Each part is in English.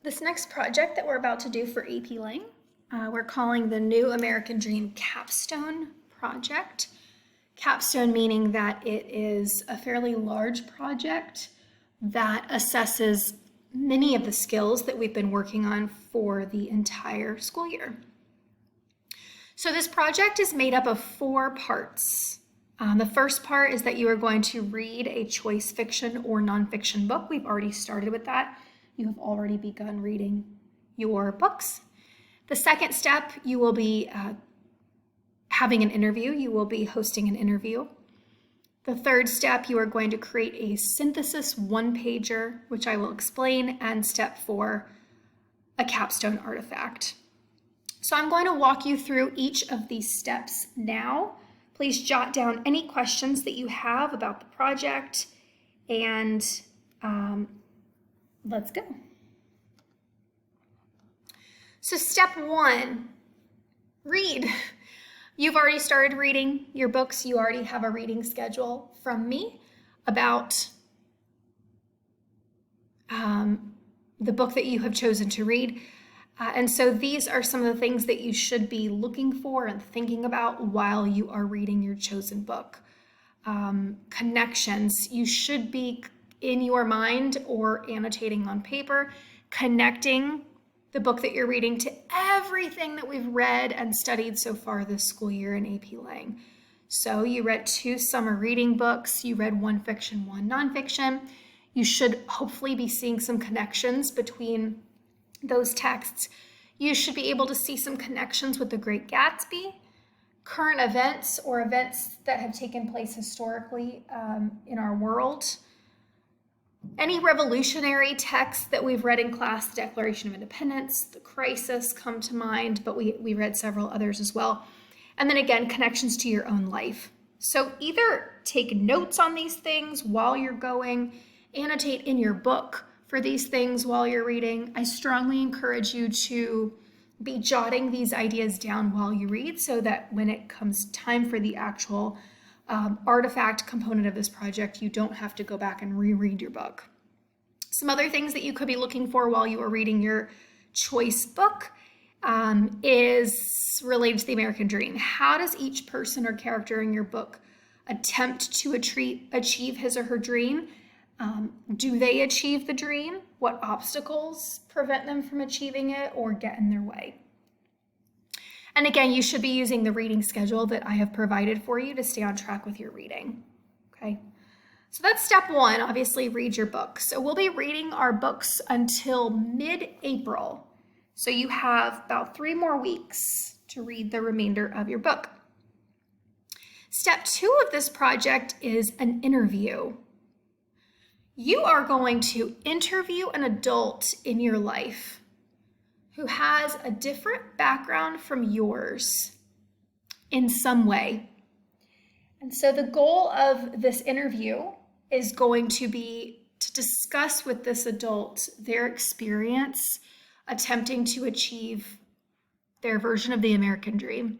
This next project that we're about to do for AP Lang, we're calling the New American Dream Capstone project. Capstone meaning that it is a fairly large project that assesses many of the skills that we've been working on for the entire school year. So this project is made up of 4 parts. The first part is that you are going to read a choice fiction or nonfiction book. We've already started with that. You have already begun reading your books. The second step, you will be having an interview. You will be hosting an interview. The third step, you are going to create a synthesis 1-pager, which I will explain, and step 4, a capstone artifact. So I'm going to walk you through each of these steps now. Please jot down any questions that you have about the project, and let's go. So step 1, read. You've already started reading your books. You already have a reading schedule from me about the book that you have chosen to read. And so these are some of the things that you should be looking for and thinking about while you are reading your chosen book. Connections. You should be in your mind or annotating on paper, connecting the book that you're reading to everything that we've read and studied so far this school year in AP Lang. So you read 2 summer reading books, you read 1 fiction, 1 nonfiction. You should hopefully be seeing some connections between those texts. You should be able to see some connections with The Great Gatsby, current events or events that have taken place historically in our world. Any revolutionary texts that we've read in class, the Declaration of Independence, the Crisis come to mind, but we read several others as well. And then again, connections to your own life. So either take notes on these things while you're going, annotate in your book for these things while you're reading. I strongly encourage you to be jotting these ideas down while you read so that when it comes time for the actual artifact component of this project, you don't have to go back and reread your book. Some other things that you could be looking for while you are reading your choice book is related to the American Dream. How does each person or character in your book attempt to achieve his or her dream? Do they achieve the dream? What obstacles prevent them from achieving it or get in their way? And again, you should be using the reading schedule that I have provided for you to stay on track with your reading. Okay, so that's step 1, obviously read your book. So we'll be reading our books until mid-April. So you have about 3 more weeks to read the remainder of your book. Step 2 of this project is an interview. You are going to interview an adult in your life who has a different background from yours in some way. And so the goal of this interview is going to be to discuss with this adult their experience attempting to achieve their version of the American dream.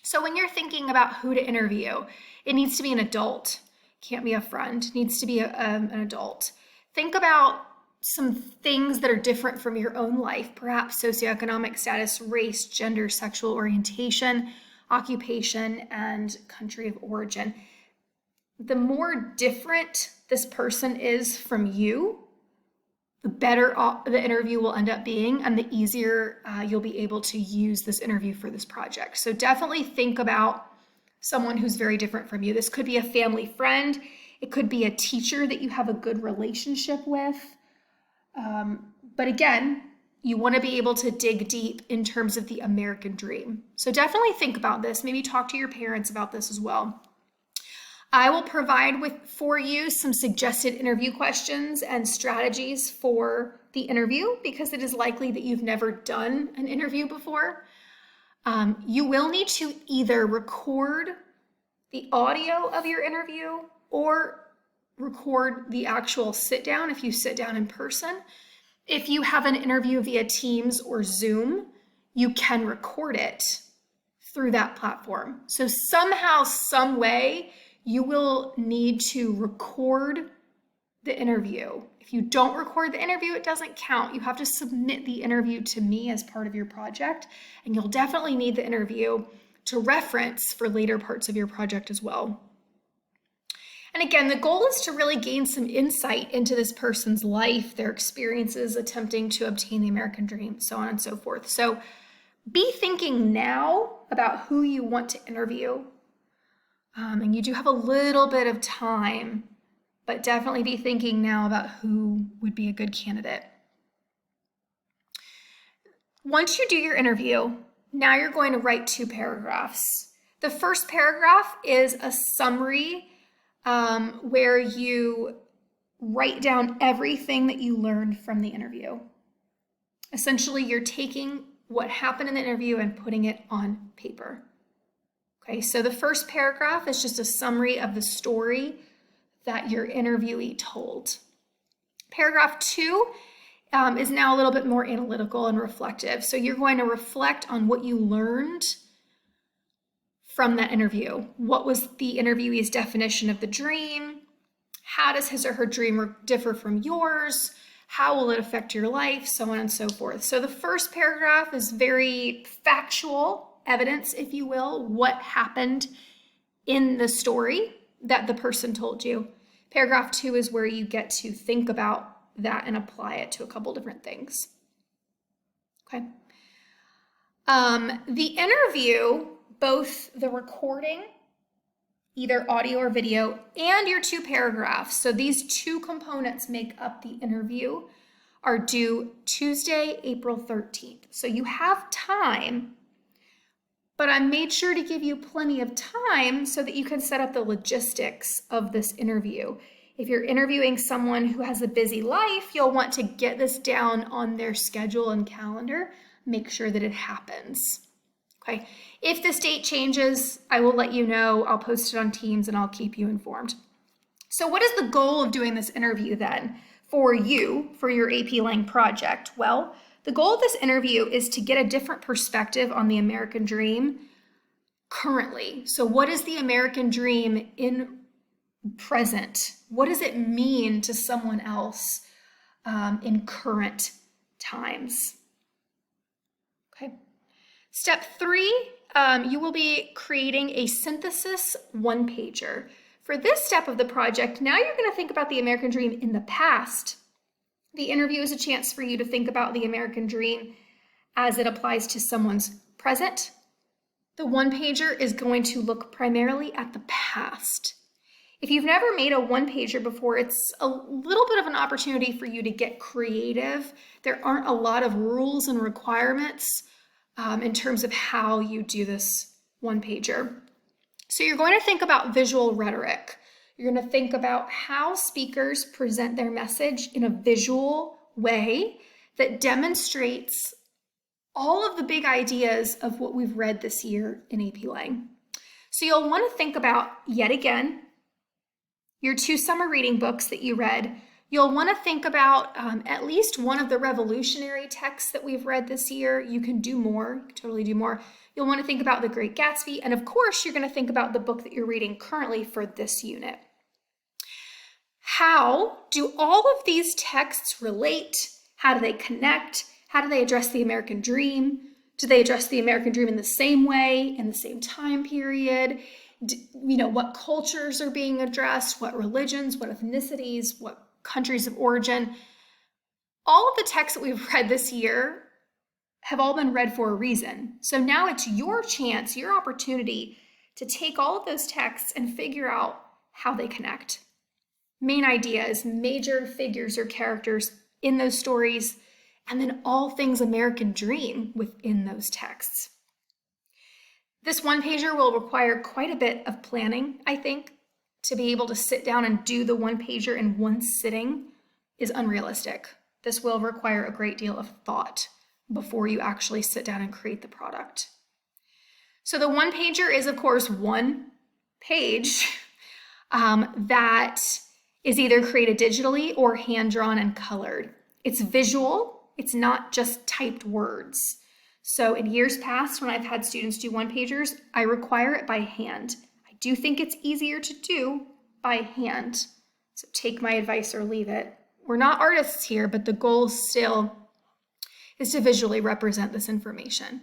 So when you're thinking about who to interview, it needs to be an adult. Can't be a friend, it needs to be an adult. Think about some things that are different from your own life, perhaps socioeconomic status, race, gender, sexual orientation, occupation, and country of origin. The more different this person is from you, the better the interview will end up being, and the easier you'll be able to use this interview for this project. So definitely think about someone who's very different from you. This could be a family friend. It could be a teacher that you have a good relationship with. But again, you want to be able to dig deep in terms of the American dream. So definitely think about this. Maybe talk to your parents about this as well. I will provide for you some suggested interview questions and strategies for the interview because it is likely that you've never done an interview before. You will need to either record the audio of your interview or record the actual sit down if you sit down in person. If you have an interview via Teams or Zoom, you can record it through that platform. So somehow, some way, you will need to record the interview. If you don't record the interview, it doesn't count. You have to submit the interview to me as part of your project, and you'll definitely need the interview to reference for later parts of your project as well. And again, the goal is to really gain some insight into this person's life, their experiences attempting to obtain the American dream, so on and so forth. So be thinking now about who you want to interview. And you do have a little bit of time, but definitely be thinking now about who would be a good candidate. Once you do your interview, now you're going to write 2 paragraphs. The first paragraph is a summary where you write down everything that you learned from the interview. Essentially, you're taking what happened in the interview and putting it on paper. Okay, so the first paragraph is just a summary of the story that your interviewee told. Paragraph 2 is now a little bit more analytical and reflective. So you're going to reflect on what you learned from that interview. What was the interviewee's definition of the dream? How does his or her dream differ from yours? How will it affect your life? So on and so forth. So the first paragraph is very factual evidence, if you will, what happened in the story that the person told you. Paragraph 2 is where you get to think about that and apply it to a couple different things. Okay. The interview, both the recording, either audio or video, and your 2 paragraphs, so these 2 components make up the interview, are due Tuesday, April 13th. So you have time, but I made sure to give you plenty of time so that you can set up the logistics of this interview. If you're interviewing someone who has a busy life, you'll want to get this down on their schedule and calendar, make sure that it happens. Okay. If this date changes, I will let you know. I'll post it on Teams and I'll keep you informed. So what is the goal of doing this interview then for you, for your AP Lang project? Well, the goal of this interview is to get a different perspective on the American dream currently. So what is the American dream in present? What does it mean to someone else in current times? Okay. Step 3, you will be creating a synthesis 1-pager. For this step of the project, now you're going to think about the American dream in the past. The interview is a chance for you to think about the American dream as it applies to someone's present. The 1-pager is going to look primarily at the past. If you've never made a 1-pager before, it's a little bit of an opportunity for you to get creative. There aren't a lot of rules and requirements in terms of how you do this 1-pager. So you're going to think about visual rhetoric. You're going to think about how speakers present their message in a visual way that demonstrates all of the big ideas of what we've read this year in AP Lang. So you'll want to think about, yet again, your 2 summer reading books that you read. You'll want to think about at least one of the revolutionary texts that we've read this year. You can do more, you can totally do more. You'll want to think about The Great Gatsby, and of course, you're going to think about the book that you're reading currently for this unit. How do all of these texts relate? How do they connect? How do they address the American dream? Do they address the American dream in the same way, in the same time period? What cultures are being addressed? What religions? What ethnicities? What countries of origin? All of the texts that we've read this year have all been read for a reason. So now it's your chance, your opportunity to take all of those texts and figure out how they connect. Main ideas, major figures or characters in those stories, and then all things American dream within those texts. This 1-pager will require quite a bit of planning, I think. To be able to sit down and do the 1-pager in one sitting is unrealistic. This will require a great deal of thought before you actually sit down and create the product. So the 1-pager is, of course, 1 page that is either created digitally or hand-drawn and colored. It's visual. It's not just typed words. So in years past, when I've had students do 1-pagers, I require it by hand. I do think it's easier to do by hand. So take my advice or leave it. We're not artists here, but the goal still is to visually represent this information.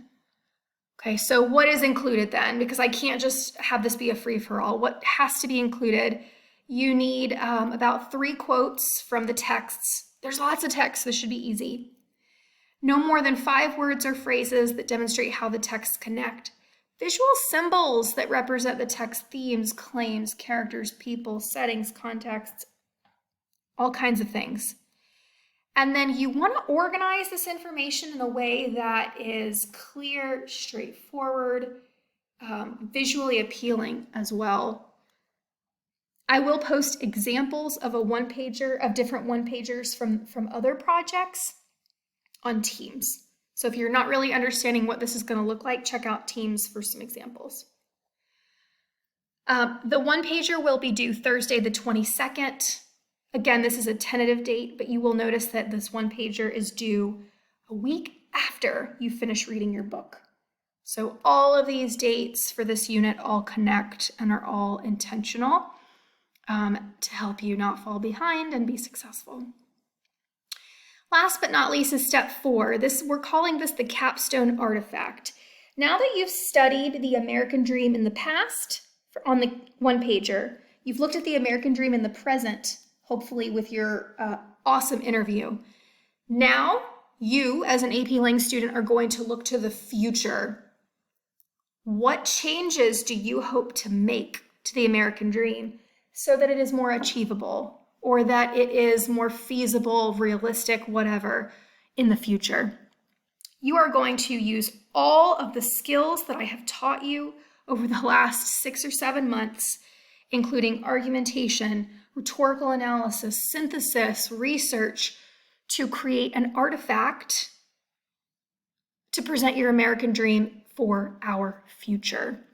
Okay, so what is included then? Because I can't just have this be a free-for-all. What has to be included? You need about 3 quotes from the texts. There's lots of text, this should be easy. No more than 5 words or phrases that demonstrate how the texts connect. Visual symbols that represent the text themes, claims, characters, people, settings, contexts, all kinds of things. And then you want to organize this information in a way that is clear, straightforward, visually appealing as well. I will post examples of different one-pagers from other projects on Teams. So if you're not really understanding what this is going to look like, check out Teams for some examples. The one-pager will be due Thursday the 22nd. Again, this is a tentative date, but you will notice that this one-pager is due a week after you finish reading your book. So all of these dates for this unit all connect and are all intentional to help you not fall behind and be successful. Last but not least is step 4. We're calling this the Capstone artifact. Now that you've studied the American Dream in the past on the one-pager, you've looked at the American Dream in the present, hopefully with your awesome interview. Now you, as an AP Lang student, are going to look to the future. What changes do you hope to make to the American Dream so that it is more achievable, or that it is more feasible, realistic, whatever, in the future? You are going to use all of the skills that I have taught you over the last 6 or 7 months, including argumentation, rhetorical analysis, synthesis, research, to create an artifact to present your American Dream for our future.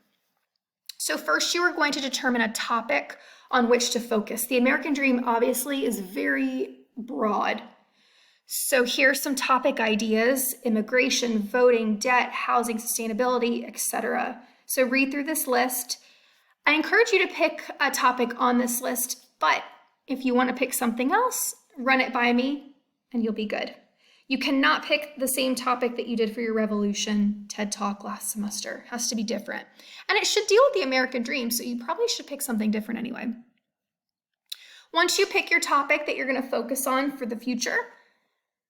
So first, you are going to determine a topic on which to focus. The American Dream obviously is very broad. So here's some topic ideas: immigration, voting, debt, housing, sustainability, etc. So read through this list. I encourage you to pick a topic on this list, but if you want to pick something else, run it by me and you'll be good. You cannot pick the same topic that you did for your Revolution TED Talk last semester. It has to be different. And it should deal with the American Dream, so you probably should pick something different anyway. Once you pick your topic that you're going to focus on for the future,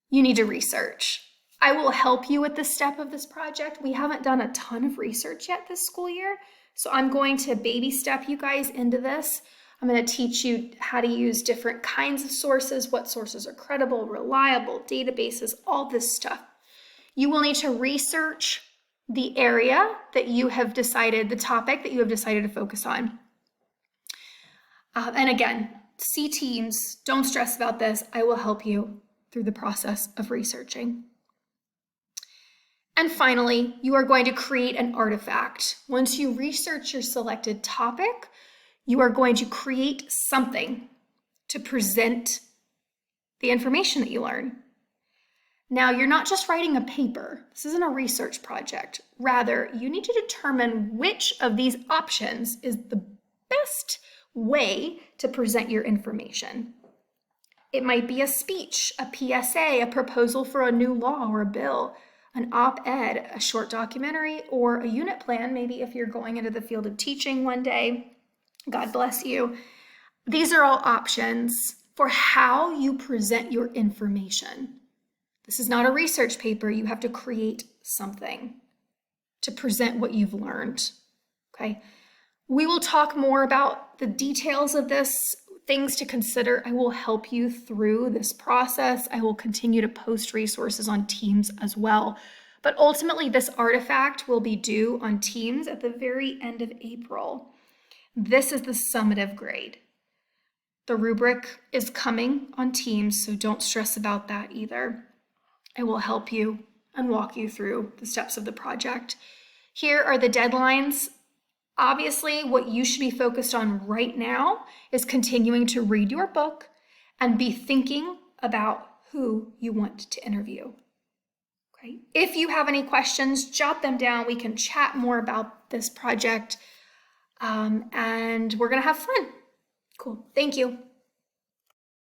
you need to research. I will help you with this step of this project. We haven't done a ton of research yet this school year, so I'm going to baby step you guys into this. I'm going to teach you how to use different kinds of sources, what sources are credible, reliable, databases, all this stuff. You will need to research the area that you have decided, the topic that you have decided to focus on. And again, see Teams, don't stress about this. I will help you through the process of researching. And finally, you are going to create an artifact. Once you research your selected topic, you are going to create something to present the information that you learn. Now, you're not just writing a paper. This isn't a research project. Rather, you need to determine which of these options is the best way to present your information. It might be a speech, a PSA, a proposal for a new law or a bill, an op-ed, a short documentary, or a unit plan, maybe if you're going into the field of teaching one day. God bless you. These are all options for how you present your information. This is not a research paper. You have to create something to present what you've learned. Okay. We will talk more about the details of this, things to consider. I will help you through this process. I will continue to post resources on Teams as well. But ultimately, this artifact will be due on Teams at the very end of April. This is the summative grade. The rubric is coming on Teams, so don't stress about that either. I will help you and walk you through the steps of the project. Here are the deadlines. Obviously, what you should be focused on right now is continuing to read your book and be thinking about who you want to interview. Okay. If you have any questions, jot them down. We can chat more about this project. And we're going to have fun. Cool. Thank you.